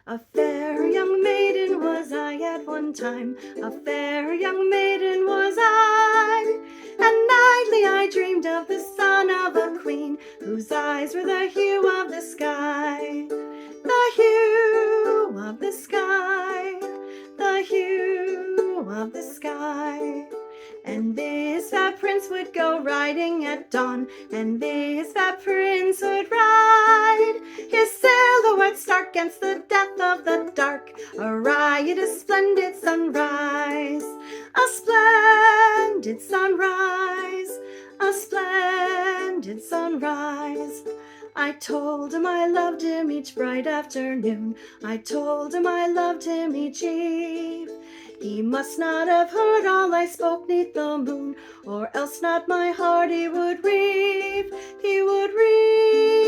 A fair young maiden was I at one time, a fair young maiden was I, and nightly I dreamed of the son of a queen, whose eyes were the hue of the sky, the hue of the sky, the hue of the sky. And this fat prince would go riding at dawn, and this fat prince would ride, his silhouette stark against the death of the dark, a riotous splendid sunrise, a splendid sunrise, a splendid sunrise. I told him I loved him each bright afternoon, I told him I loved him each eve. He must not have heard all I spoke neath the moon, or else not my heart he would reave, he would reave.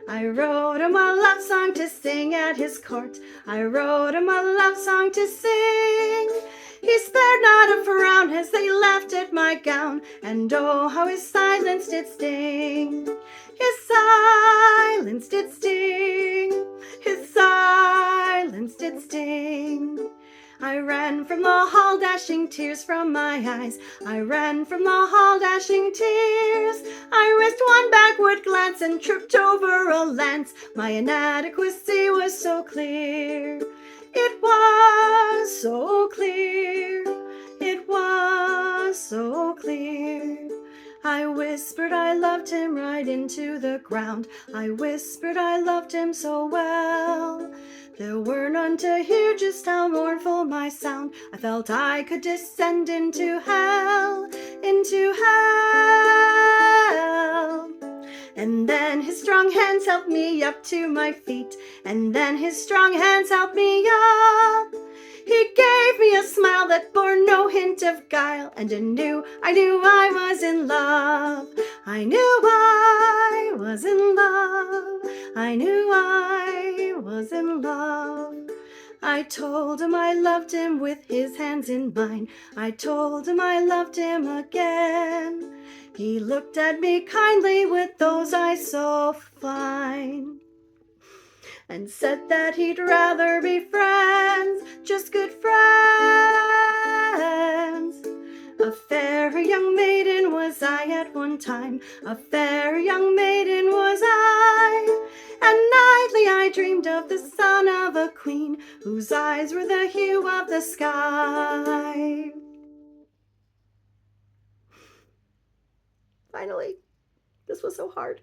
I wrote him a love song to sing at his court, I wrote him a love song to sing. He spared not a frown as they laughed at my gown, and oh, how his silence did sting. His silence did sting, his silence did sting. I ran from the hall, dashing tears from my eyes, I ran from the hall, dashing tears. I risked one backward glance and tripped over a lance, my inadequacy was so clear. It was so clear, it was so clear. I whispered I loved him right into the ground, I whispered I loved him so well. There were none to hear just how mournful my sound, I felt I could descend into hell, into hell. And then his strong hands helped me up to my feet, and then his strong hands helped me up. He gave me a smile that bore no hint of guile, and I knew I was in love. I knew I was in love. I knew I was in love. I told him I loved him with his hands in mine, I told him I loved him again. He looked at me kindly with those eyes so fine, and said that he'd rather be friends, just good friends. A fair young maiden was I at one time, a fair young maiden was I, and nightly I dreamed of the son of a queen, whose eyes were the hue of the sky. Finally, this was so hard.